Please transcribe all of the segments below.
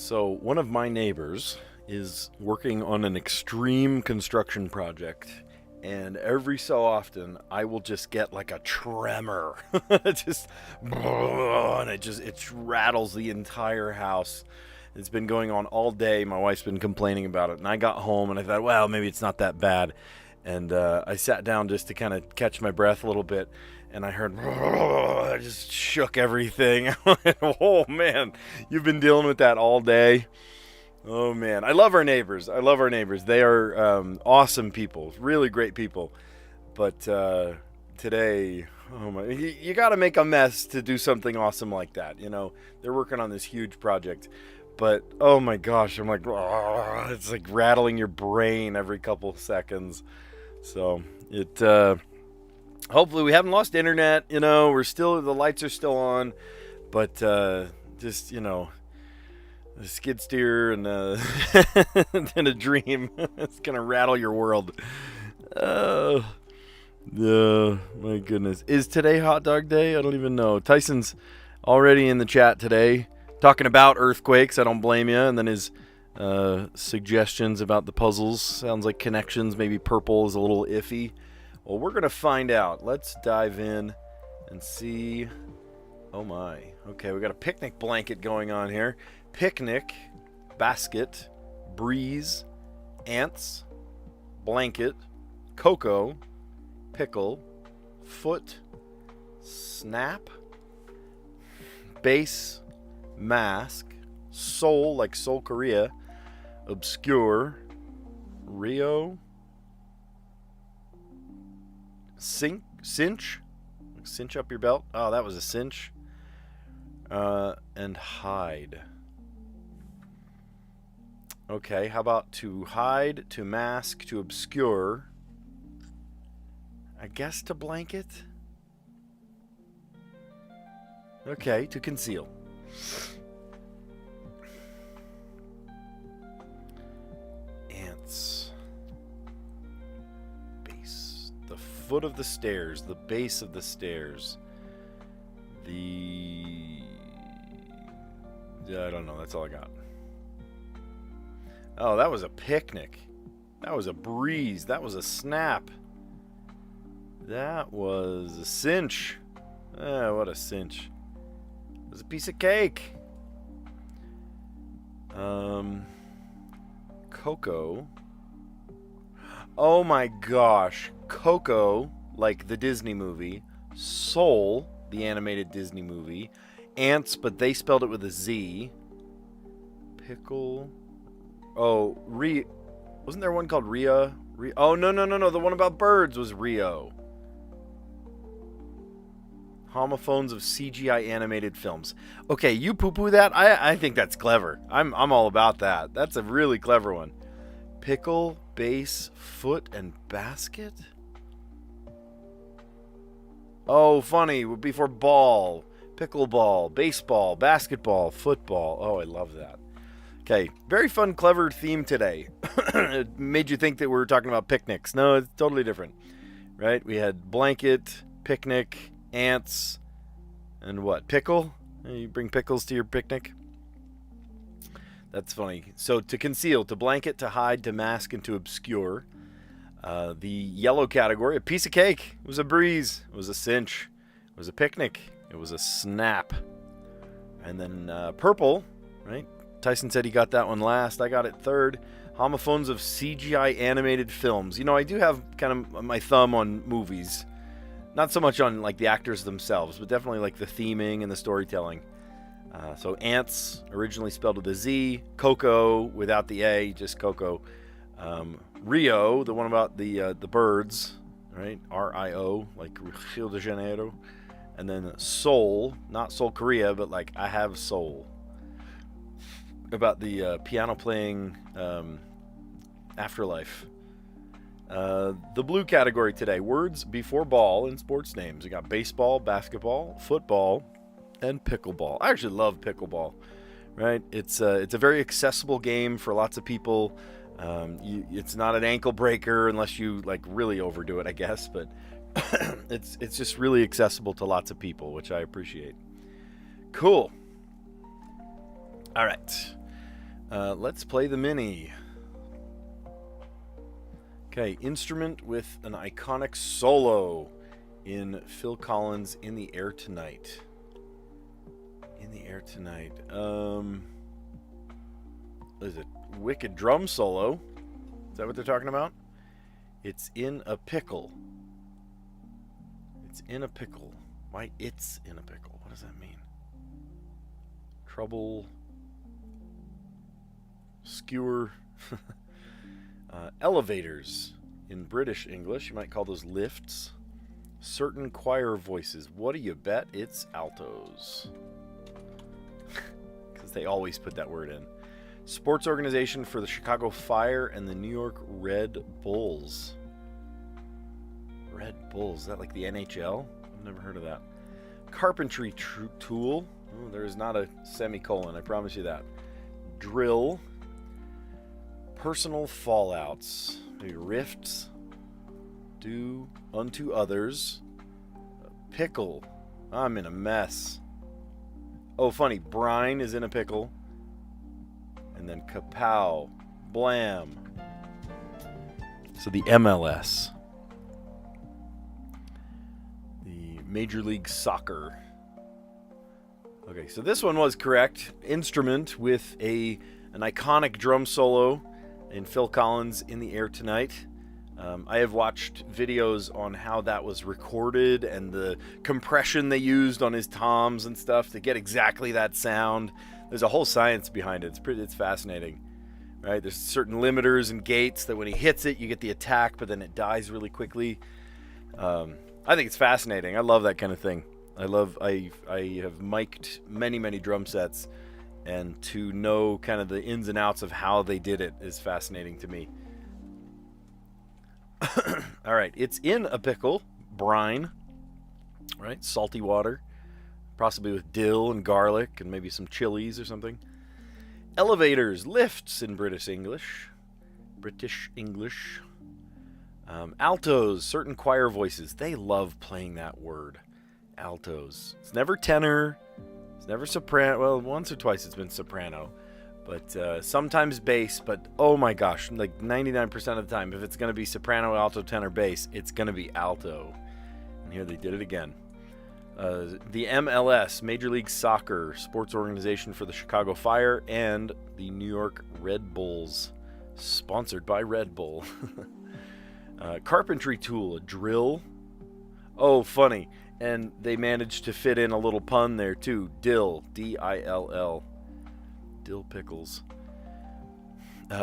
So, one of my neighbors is working on an extreme construction project, and every so often I will just get like a tremor. just and it rattles the entire house. It's been going on all day. My wife's been complaining about it, and I got home and I thought, well, maybe it's not that bad. And I sat down just to kind of catch my breath a little bit, and I heard, I just shook everything. I went, oh man, you've been dealing with that all day. Oh man, I love our neighbors. They are awesome people, really great people. But today, oh my, you got to make a mess to do something awesome like that. You know, they're working on this huge project. But oh my gosh, I'm like, it's like rattling your brain every couple seconds. So hopefully we haven't lost internet. You know, the lights are still on, but just a skid steer and and a dream. It's gonna rattle your world. Oh, my goodness. Is today hot dog day? I don't even know. Tyson's already in the chat today talking about earthquakes. I don't blame you. And then his suggestions about the puzzles. Sounds like connections. Maybe purple is a little iffy. Well, we're going to find out. Let's dive in and see. Oh my. Okay, we got a picnic blanket going on here. Picnic, basket, breeze, ants, blanket, cocoa, pickle, foot, snap, base, mask, soul, like Seoul, Korea, obscure, Rio, cinch up your belt. Oh, that was a cinch. And hide. Okay, how about to hide, to mask, to obscure? I guess to blanket? Okay, to conceal. Ants. Base. The foot of the stairs. The base of the stairs. I don't know. That's all I got. Oh, that was a picnic. That was a breeze. That was a snap. That was a cinch. What a cinch. It was a piece of cake. Coco. Oh my gosh. Coco, like the Disney movie. Soul, the animated Disney movie. Ants, but they spelled it with a Z. Pickle. Oh, wasn't there one called Ria? Oh, no. The one about birds was Rio. Homophones of CGI animated films. Okay, you poo-poo that? I think that's clever. I'm all about that. That's a really clever one. Pickle, base, foot, and basket? Oh, funny. Would be for ball. Pickleball, baseball, basketball, football. Oh, I love that. Okay, very fun, clever theme today. It made you think that we were talking about picnics. No, it's totally different. Right? We had blanket, picnic, ants, and what? Pickle? You bring pickles to your picnic? That's funny. So to conceal, to blanket, to hide, to mask, and to obscure. The yellow category, a piece of cake. It was a breeze. It was a cinch. It was a picnic. It was a snap. And then purple, right? Tyson said he got that one last. I got it third. Homophones of CGI animated films. You know, I do have kind of my thumb on movies. Not so much on like the actors themselves, but definitely like the theming and the storytelling. So ants, originally spelled with a Z. Coco, without the A, just Coco. Rio, the one about the birds, right? R-I-O, like Rio de Janeiro. And then Seoul, not Seoul, Korea, but like I have soul. About the piano playing afterlife. The blue category today, words before ball in sports names. We got baseball, basketball, football, and pickleball. I actually love pickleball, right? It's a very accessible game for lots of people. It's not an ankle breaker unless you like really overdo it, I guess, but it's just really accessible to lots of people, which I appreciate. Cool. All right. Let's play the Mini. Okay, instrument with an iconic solo in Phil Collins' In the Air Tonight. In the Air Tonight. What is it? Wicked drum solo. Is that what they're talking about? It's in a pickle. It's in a pickle. Why it's in a pickle? What does that mean? Trouble. Skewer. Elevators in British English. You might call those lifts. Certain choir voices. What do you bet? It's altos. Because they always put that word in. Sports organization for the Chicago Fire and the New York Red Bulls. Red Bulls. Is that like the NHL? I've never heard of that. Carpentry tool. Oh, there is not a semicolon. I promise you that. Drill. Personal fallouts. Maybe rifts. Do unto others. Pickle. I'm in a mess. Oh, funny. Brine is in a pickle. And then kapow. Blam. So the MLS. The Major League Soccer. Okay, so this one was correct. Instrument with an iconic drum solo in Phil Collins' In the Air Tonight. I have watched videos on how that was recorded and the compression they used on his toms and stuff to get exactly that sound. There's a whole science behind it. It's fascinating, right? There's certain limiters and gates that when he hits it, you get the attack, but then it dies really quickly. I think it's fascinating. I love that kind of thing. I have mic'd many drum sets, and to know kind of the ins and outs of how they did it is fascinating to me. All right, it's in a pickle, brine, right? Salty water, possibly with dill and garlic and maybe some chilies or something. Elevators, lifts in British English. Altos, certain choir voices. They love playing that word, altos. It's never tenor. It's never soprano. Well, once or twice it's been soprano. But sometimes bass. But oh my gosh, like 99% of the time, if it's going to be soprano, alto, tenor, bass, it's going to be alto. And here they did it again. The MLS, Major League Soccer, sports organization for the Chicago Fire and the New York Red Bulls. Sponsored by Red Bull. Carpentry tool, a drill. Oh, funny. And they managed to fit in a little pun there too. Dill, D-I-L-L. Dill pickles.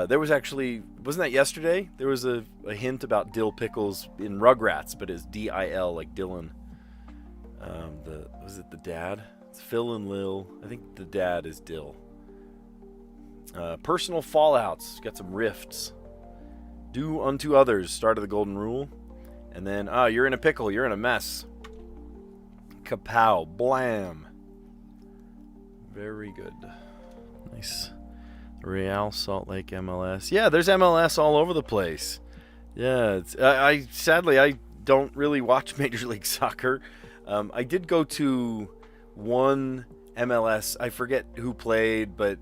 There was actually, wasn't that yesterday? There was a hint about dill pickles in Rugrats, but it's D-I-L, like Dylan. Was it the dad? It's Phil and Lil. I think the dad is Dill. Personal fallouts. Got some rifts. Do unto others. Start of the golden rule. And then, you're in a pickle. You're in a mess. Kapow. Blam. Very good. Nice. Real Salt Lake MLS. Yeah, there's MLS all over the place. Yeah, sadly I don't really watch Major League Soccer. I did go to one MLS. I forget who played, but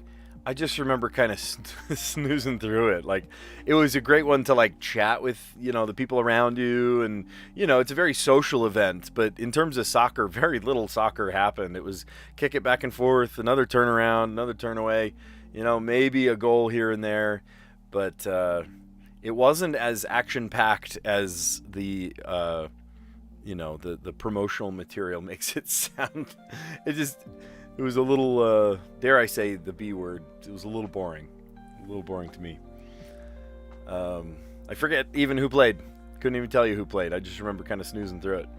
I just remember kind of snoozing through it. Like, it was a great one to like chat with, the people around you, and it's a very social event. But in terms of soccer, very little soccer happened. It was kick it back and forth, another turnaround, another turn away. Maybe a goal here and there, but it wasn't as action packed as the promotional material makes it sound. It was a little, dare I say the B word, it was a little boring. A little boring to me. I forget even who played. Couldn't even tell you who played. I just remember kind of snoozing through it.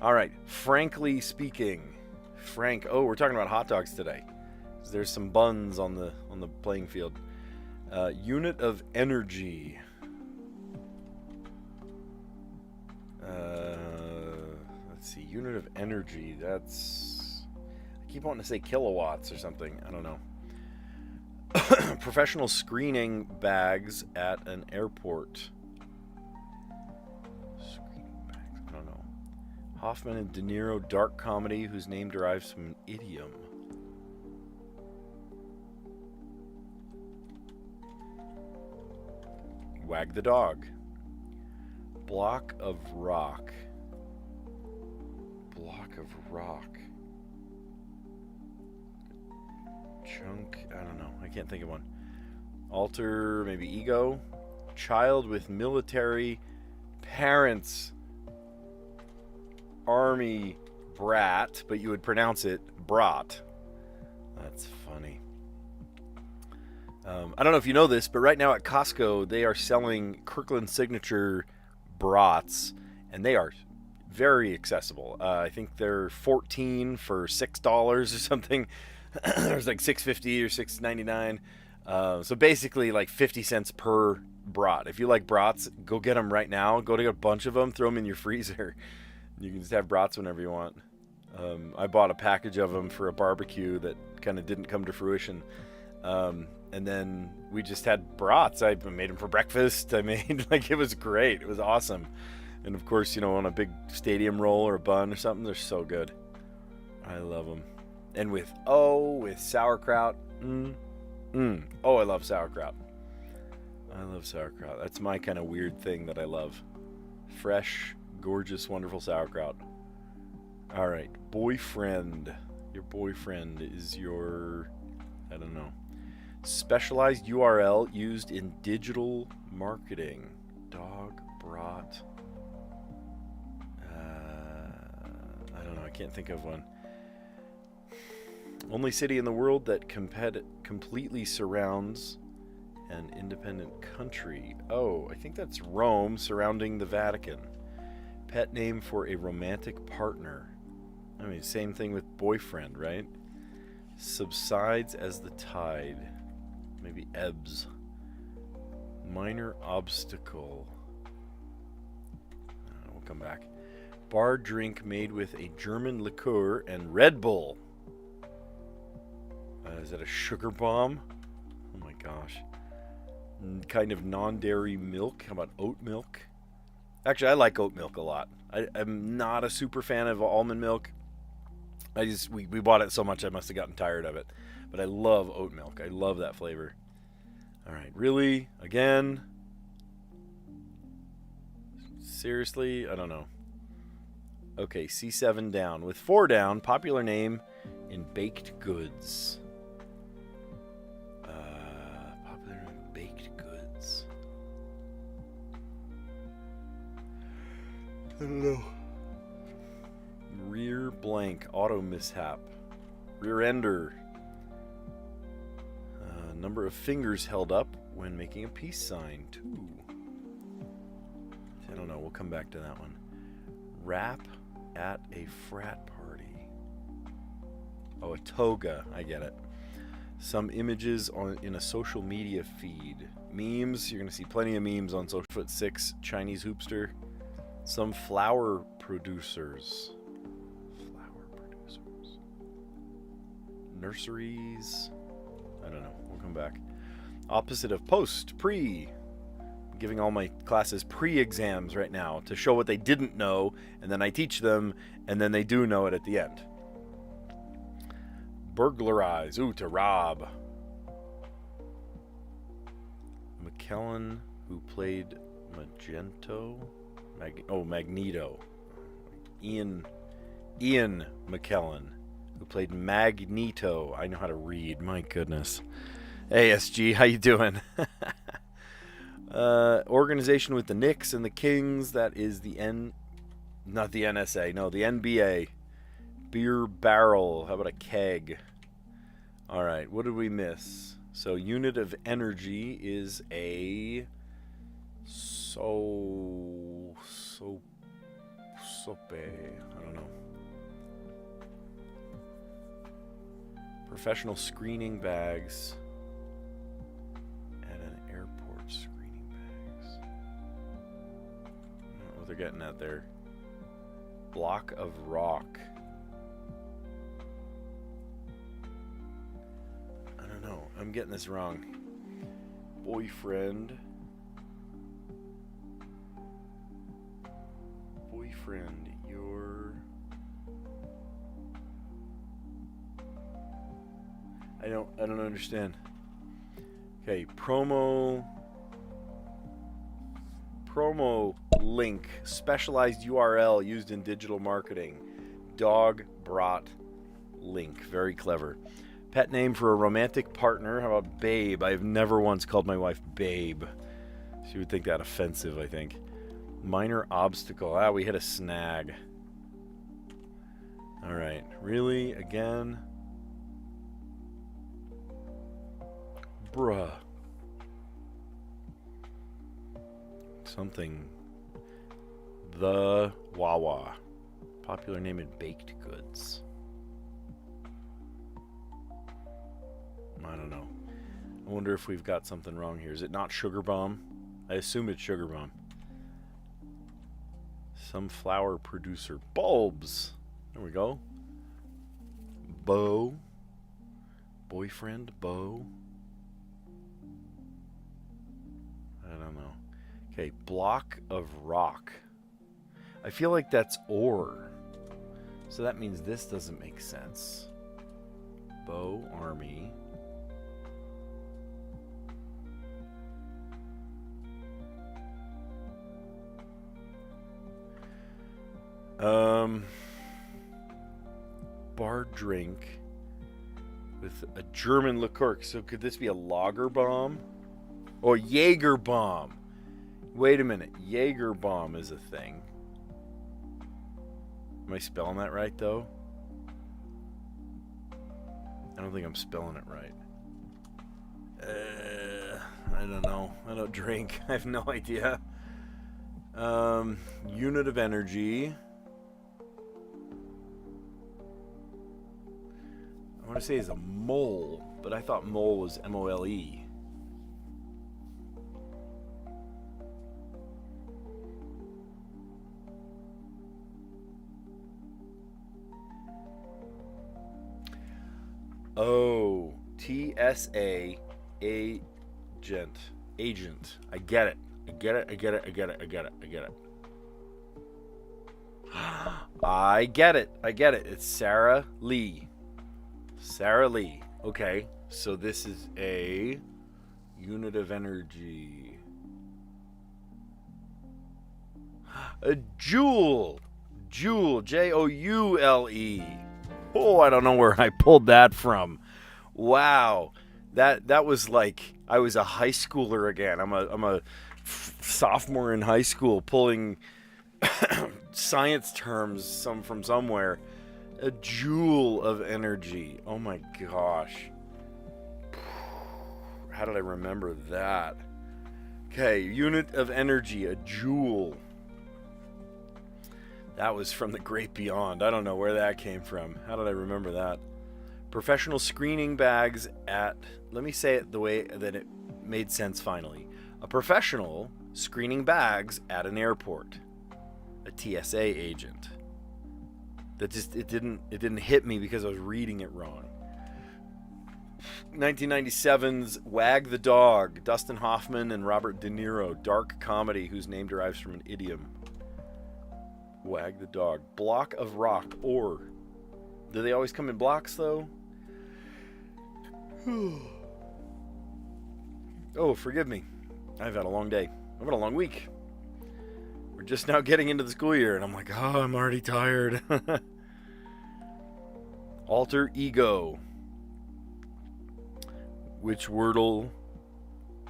All right, frankly speaking. We're talking about hot dogs today. There's some buns on the playing field. Unit of energy. Let's see. Unit of energy. That's. I keep wanting to say kilowatts or something. I don't know. Professional screening bags at an airport. Screening bags. I don't know. Hoffman and De Niro dark comedy whose name derives from an idiom. Wag the dog. Block of rock. Block of rock. Chunk. I don't know. I can't think of one. Alter, maybe ego. Child with military parents. Army brat, but you would pronounce it brat. That's funny. I don't know if you know this, but right now at Costco, they are selling Kirkland Signature brats, and they are very accessible. I think they're $14 for $6 or something. There's like $6.50 or $6.99. So basically like 50 cents per brat. If you like brats, go get them right now. Go to get a bunch of them, throw them in your freezer. You can just have brats whenever you want. I bought a package of them for a barbecue that kind of didn't come to fruition. And then we just had brats. I made them for breakfast. I made, like, it was great. It was awesome. And of course, you know, on a big stadium roll or a bun or something, they're so good. I love them. And with sauerkraut. Oh, I love sauerkraut. I love sauerkraut. That's my kind of weird thing that I love. Fresh, gorgeous, wonderful sauerkraut. All right, boyfriend. Your boyfriend is your, I don't know. Specialized URL used in digital marketing. Dog, brat. I don't know. I can't think of one. Only city in the world that completely surrounds an independent country. Oh, I think that's Rome, surrounding the Vatican. Pet name for a romantic partner. I mean, same thing with boyfriend, right? Subsides as the tide. Maybe ebbs. Minor obstacle. We'll come back. Bar drink made with a German liqueur and Red Bull. Is that a sugar bomb? Oh my gosh. Kind of non-dairy milk. How about oat milk? Actually, I like oat milk a lot. I'm not a super fan of almond milk. We bought it so much I must have gotten tired of it. But I love oat milk. I love that flavor. All right, really? Again? Seriously? I don't know. Okay, C7 down. With 4 down, popular name in baked goods. Popular name in baked goods. I don't know. Rear blank, auto mishap. Rear ender. Number of fingers held up when making a peace sign. 2. I don't know. We'll come back to that one. Rap at a frat party. Oh, a toga. I get it. Some images in a social media feed. Memes. You're going to see plenty of memes on social. 6 Chinese hoopster. Some flower producers. Nurseries. I don't know. We'll come back. Opposite of post. Pre. I'm giving all my classes pre-exams right now to show what they didn't know, and then I teach them, and then they do know it at the end. Burglarize. Ooh, to rob. McKellen, who played Magneto. Ian McKellen, who played Magneto. I know how to read. My goodness. Hey, SG, how you doing? Organization with the Knicks and the Kings. That is not the NSA. No, the NBA. Beer barrel. How about a keg? All right, what did we miss? So unit of energy is a sope. I don't know. Professional screening bags at an airport. Screening bags. I don't know what they're getting at there. Block of rock. I don't know. I'm getting this wrong. Boyfriend. Your... I don't understand. Okay, promo. Promo link. Specialized URL used in digital marketing. Dog brought link. Very clever. Pet name for a romantic partner. How about Babe? I've never once called my wife Babe. She would think that offensive, I think. Minor obstacle. Ah, we hit a snag. Alright. Really? Again? Bruh. Something. The Wawa. Popular name in baked goods. I don't know. I wonder if we've got something wrong here. Is it not Sugar Bomb? I assume it's Sugar Bomb. Some flower producer. Bulbs. There we go. Beau. Boyfriend. Beau. I don't know. Okay. Block of rock. I feel like that's ore. So that means this doesn't make sense. Beau Army. Bar drink with a German liqueur. So could this be a lager bomb? Or Jaeger bomb? Wait a minute. Jaeger bomb is a thing. Am I spelling that right, though? I don't think I'm spelling it right. I don't know. I don't drink. I have no idea. Unit of energy. I want to say is a mole, but I thought mole was M-O-L-E. Oh, T-S-A, agent. Agent. I get it. I get it. I get it. I get it. I get it. I get it. I get it. I get it. It's Sarah Lee. Sarah Lee. Okay. So this is a unit of energy. A joule. Joule. J-O-U-L-E. Oh, I don't know where I pulled that from. Wow. That was like I was a high schooler again. I'm a sophomore in high school pulling science terms from somewhere. A joule of energy. Oh my gosh. How did I remember that? Okay, unit of energy, a joule. That was from the great beyond. I don't know where that came from. How did I remember that? Professional screening bags at... Let me say it the way that it made sense finally. A professional screening bags at an airport. A TSA agent. That just... It didn't hit me because I was reading it wrong. 1997's Wag the Dog. Dustin Hoffman and Robert De Niro. Dark comedy whose name derives from an idiom. Wag the Dog. Block of rock. Ore. Do they always come in blocks, though? Oh, forgive me. I've had a long day. I've had a long week. We're just now getting into the school year, and I'm like, oh, I'm already tired. Alter ego. Which Wordle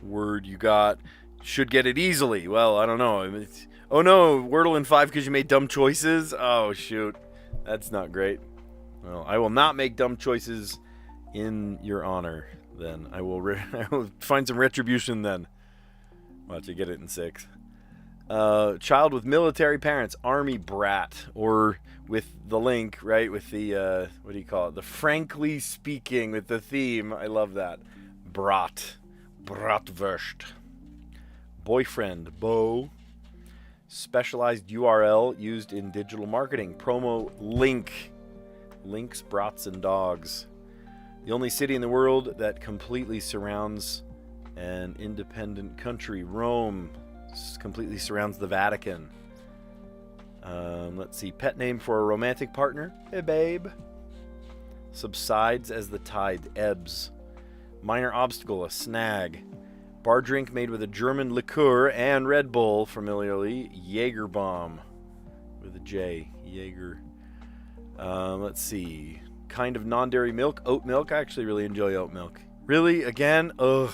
word you got? Should get it easily. Well, I don't know. Oh no, Wordle in 5 because you made dumb choices? Oh, shoot. That's not great. Well, I will not make dumb choices in your honor, then. I will find some retribution, then. Watch, you get it in 6. Child with military parents, army brat, or with the link, right, with the, what do you call it? The frankly speaking, with the theme. I love that. Brat. Bratwurst. Boyfriend, beau. Specialized URL used in digital marketing. Promo link. Links, brats, and dogs. The only city in the world that completely surrounds an independent country. Rome completely surrounds the Vatican. Let's see. Pet name for a romantic partner. Hey, babe. Subsides as the tide ebbs. Minor obstacle, a snag. Bar drink made with a German liqueur and Red Bull, familiarly. Jaeger bomb with a J. Jaeger. Let's see. Kind of non-dairy milk. Oat milk. I actually really enjoy oat milk. Really? Again? Ugh.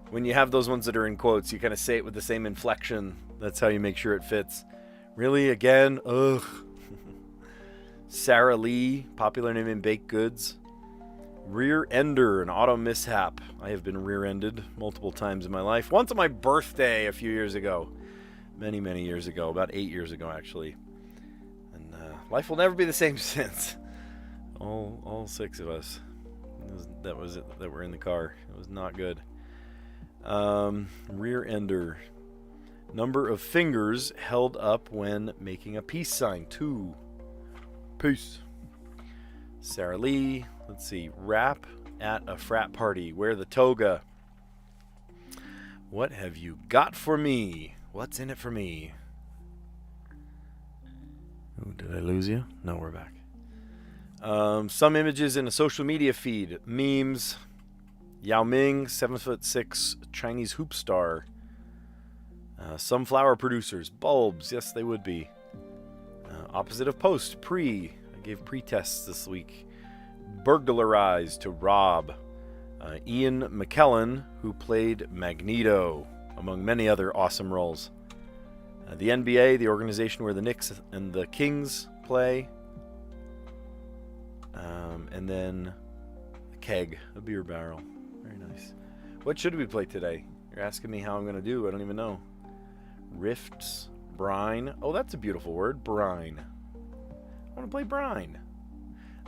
When you have those ones that are in quotes, you kind of say it with the same inflection. That's how you make sure it fits. Really? Again? Ugh. Sara Lee, popular name in baked goods. Rear ender, an auto mishap. I have been rear-ended multiple times in my life. Once on my birthday a few years ago. Many, many years ago. About 8 years ago, actually. And life will never be the same since. All 6 of us. That was it. That were in the car. It was not good. Rear ender. Number of fingers held up when making a peace sign. 2. Peace. Sara Lee. Let's see. Rap at a frat party. Wear the toga. What have you got for me? What's in it for me? Oh, did I lose you? No, we're back. Some images in a social media feed. Memes. Yao Ming, 7'6" Chinese hoop star. Some flower producers. Bulbs. Yes, they would be. Opposite of post. Pre. I gave pre-tests this week. Burglarize, to rob. Ian McKellen, who played Magneto, among many other awesome roles. The NBA, the organization where the Knicks and the Kings play. And then a keg, a beer barrel. Very nice. What should we play today? You're asking me how I'm going to do. I don't even know. Rifts, brine. Oh, that's a beautiful word. Brine. I want to play brine.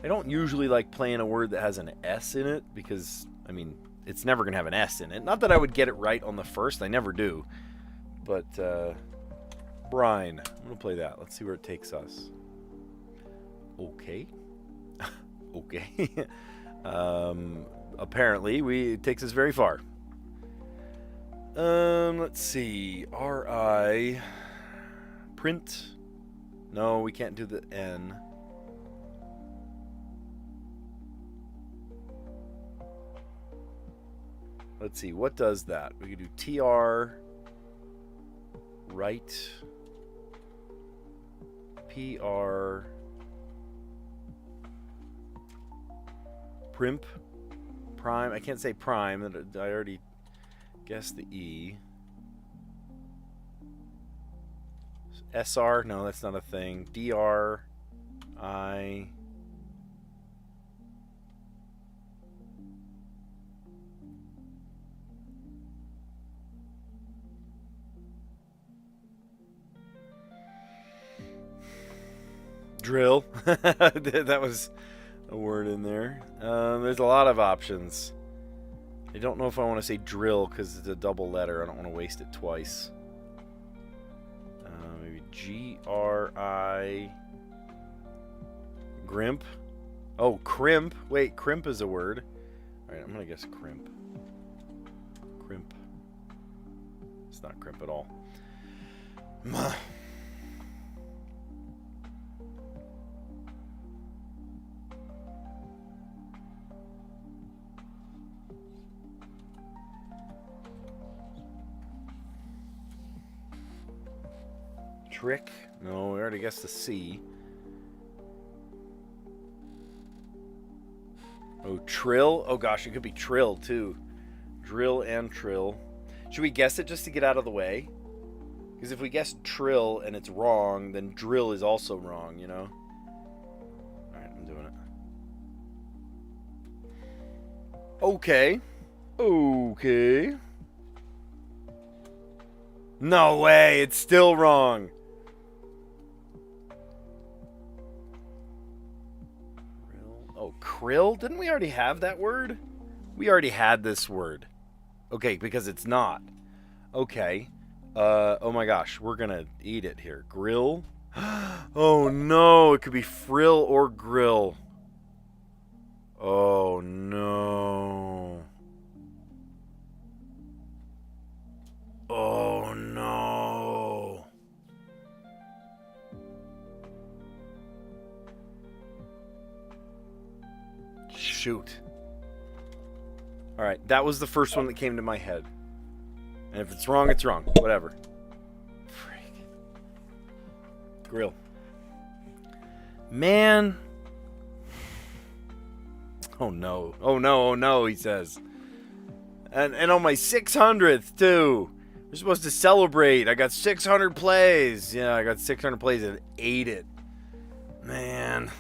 I don't usually like playing a word that has an S in it because, I mean, it's never going to have an S in it. Not that I would get it right on the first. I never do. But, brine. I'm going to play that. Let's see where it takes us. Okay. Okay. Apparently, it takes us very far. Let's see. R-I. Print. No, we can't do the N. Let's see. What does that? We could do TR. Right. PR. Primp. Prime. I can't say prime. I already guessed the E. SR. No, that's not a thing. DR. I. Drill. That was a word in there. There's a lot of options. I don't know if I want to say drill because it's a double letter. I don't want to waste it twice. Maybe G-R-I... Grimp. Oh, crimp. Wait, crimp is a word. Alright, I'm going to guess crimp. Crimp. It's not crimp at all. Trick. No, we already guessed the C. Oh, trill. Oh gosh, it could be trill too. Drill and trill. Should we guess it just to get out of the way? Because if we guess trill and it's wrong, then drill is also wrong, you know? Alright, I'm doing it. Okay. Okay. No way, it's still wrong. Oh, krill? Didn't we already have that word? We already had this word. Okay, because it's not. Okay. Oh my gosh, we're gonna eat it here. Grill? Oh no, it could be frill or grill. Oh no. Oh no. Shoot. All right, that was the first one that came to my head. And if it's wrong, it's wrong. Whatever. Freak. Grill. Man. Oh no. Oh no, oh no, he says. And on my 600th, too. We're supposed to celebrate. I got 600 plays. Yeah, I got 600 plays and ate it. Man.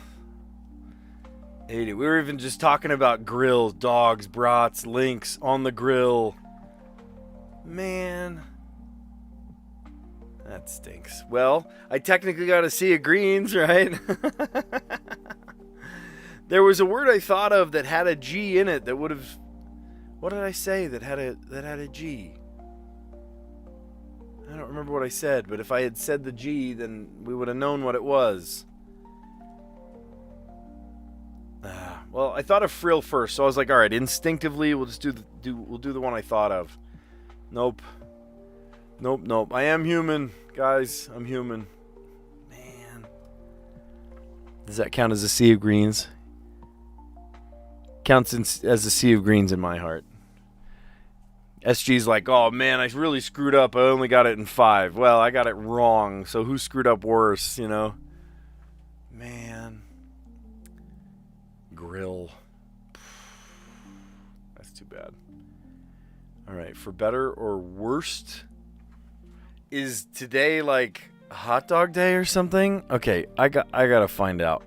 Ate it. We were even just talking about grills, dogs, brats, links on the grill. Man. That stinks. Well, I technically got a sea of greens, right? There was a word I thought of that had a G in it that would have... What did I say that had a G? I don't remember what I said, but if I had said the G, then we would have known what it was. Well, I thought of frill first, so I was like, all right, instinctively, we'll just do the one I thought of. Nope. I am human, guys. I'm human. Man. Does that count as a sea of greens? Counts as a sea of greens in my heart. SG's like, oh man, I really screwed up. I only got it in 5. Well, I got it wrong, so who screwed up worse, you know? Man. Grill. That's too bad. All right, for better or worst, is today like hot dog day or something? Okay, I gotta find out.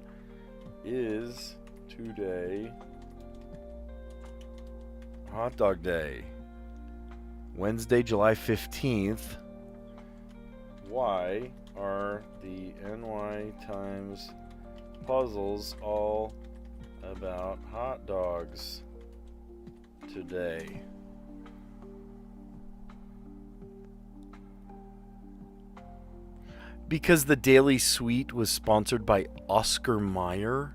Is today hot dog day? Wednesday, July 15th. Why are the NY Times puzzles all about hot dogs today? Because the Daily Sweet was sponsored by Oscar Mayer?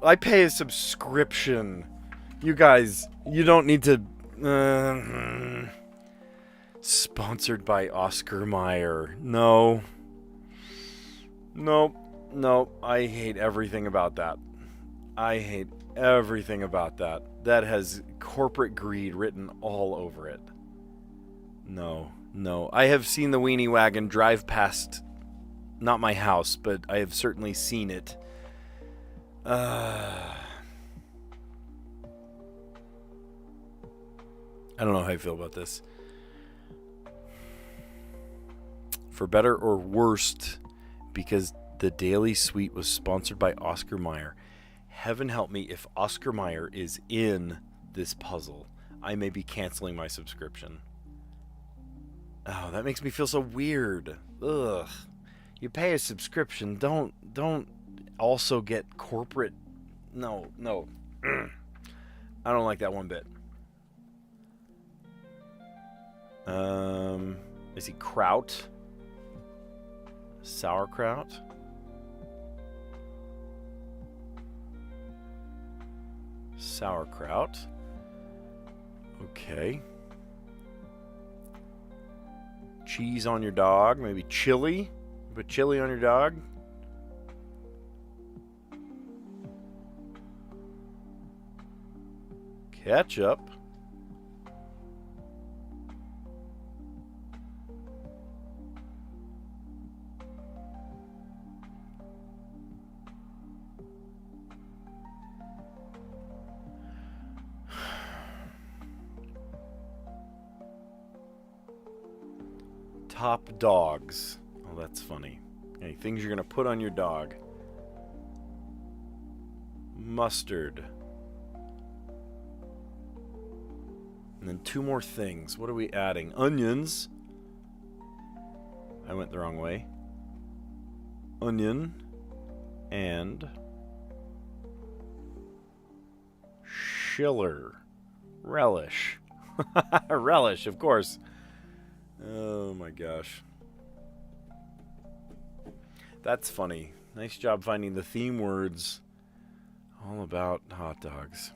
I pay a subscription. You guys, you don't need to... Sponsored by Oscar Mayer. No. Nope. I hate everything about that. That has corporate greed written all over it. No. I have seen the weenie wagon drive past, not my house, but I have certainly seen it. I don't know how I feel about this. For better or worst, because the Daily Sweet was sponsored by Oscar Mayer. Heaven help me if Oscar Mayer is in this puzzle. I may be canceling my subscription. Oh, that makes me feel so weird. Ugh. You pay a subscription, don't also get corporate. No. I don't like that one bit. Is he kraut? Sauerkraut? Sauerkraut. Okay. Cheese on your dog. Maybe chili. Put chili on your dog. Ketchup. Top dogs. Oh, that's funny. Okay, things you're going to put on your dog. Mustard. And then 2 more things. What are we adding? Onions. I went the wrong way. Onion. And Schiller. Relish. Relish, of course. Oh my gosh. That's funny. Nice job finding the theme words all about hot dogs.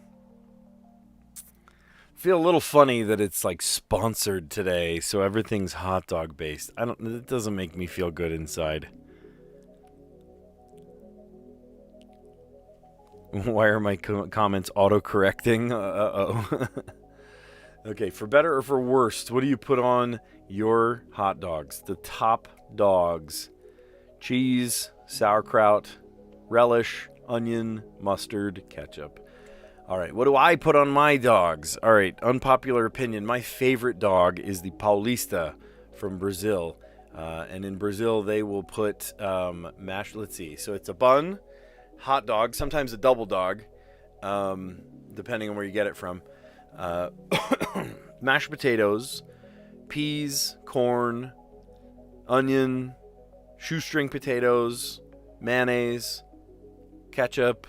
Feel a little funny that it's like sponsored today, so everything's hot dog based. It doesn't make me feel good inside. Why are my comments auto-correcting? Uh-oh. Okay, for better or for worst, what do you put on your hot dogs? The top dogs. Cheese, sauerkraut, relish, onion, mustard, ketchup. All right, what do I put on my dogs? All right, unpopular opinion. My favorite dog is the Paulista from Brazil. And in Brazil, they will put mashed, let's see. So it's a bun, hot dog, sometimes a double dog, depending on where you get it from. Mashed potatoes, peas, corn, onion, shoestring potatoes, mayonnaise, ketchup.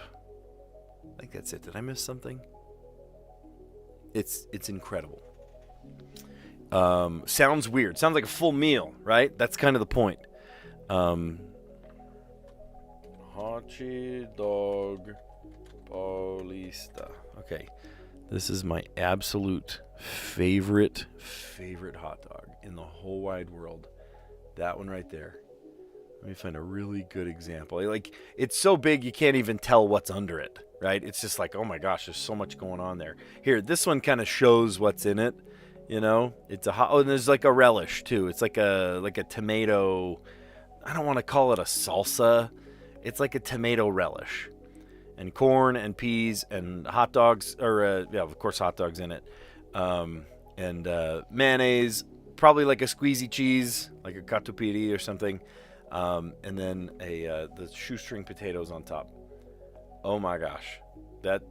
I think that's it. Did I miss something? It's incredible. Sounds weird. Sounds like a full meal, right? That's kind of the point. Hachi dog Paulista. Okay. This is my absolute favorite hot dog in the whole wide world. That one right there. Let me find a really good example. Like, it's so big you can't even tell what's under it, right? It's just like, oh my gosh, there's so much going on there. Here, this one kind of shows what's in it. You know, it's a hot. Oh, and there's like a relish too. It's like a tomato. I don't want to call it a salsa. It's like a tomato relish, and corn and peas and hot dogs, or yeah, of course, hot dogs in it, and mayonnaise. Probably like a squeezy cheese, like a catupiry or something, and then the shoestring potatoes on top. Oh my gosh. That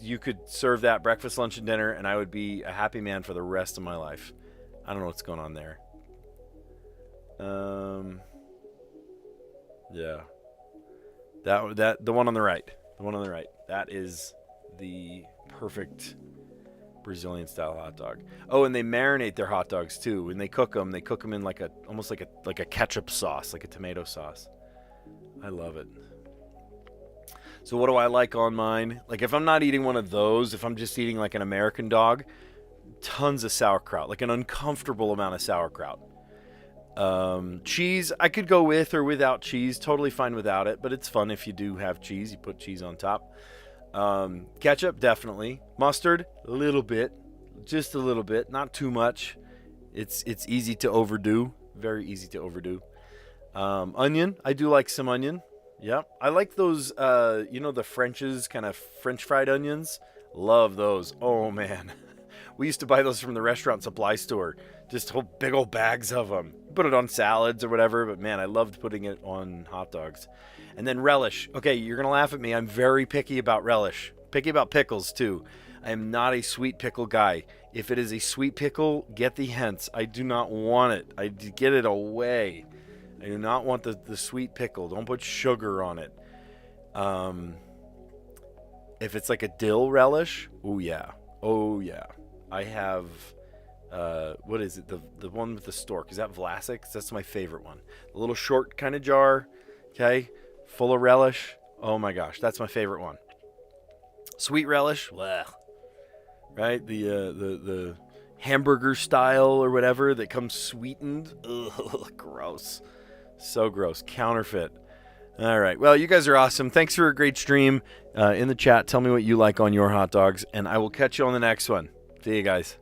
you could serve that breakfast, lunch, and dinner, and I would be a happy man for the rest of my life. I don't know what's going on there. Yeah. That the one on the right. The one on the right. That is the perfect Brazilian style hot dog. Oh, and they marinate their hot dogs too. When they cook them in like almost like a ketchup sauce, like a tomato sauce. I love it. So what do I like on mine? Like if I'm not eating one of those, if I'm just eating like an American dog, tons of sauerkraut, like an uncomfortable amount of sauerkraut. Cheese, I could go with or without cheese, totally fine without it, but it's fun if you do have cheese, you put cheese on top. Ketchup, definitely. Mustard, a little bit, just a little bit, not too much. It's easy to overdo, very easy to overdo. Onion, I do like some onion. Yep. I like those, the French's kind of French fried onions. Love those. Oh, man. We used to buy those from the restaurant supply store. Just whole big old bags of them. Put it on salads or whatever. But, man, I loved putting it on hot dogs. And then relish. Okay, you're going to laugh at me. I'm very picky about relish. Picky about pickles, too. I am not a sweet pickle guy. If it is a sweet pickle, get thee hence. I do not want it. I get it away. I do not want the sweet pickle. Don't put sugar on it. If it's like a dill relish, oh yeah. Oh yeah. I have, what is it? The one with the stork. Is that Vlasic's? That's my favorite one. The little short kind of jar, okay? Full of relish. Oh my gosh, that's my favorite one. Sweet relish, bleh. Right? The hamburger style or whatever that comes sweetened. Ugh, gross. So gross. Counterfeit. All right. Well, you guys are awesome. Thanks for a great stream. In the chat, tell me what you like on your hot dogs, and I will catch you on the next one. See you guys.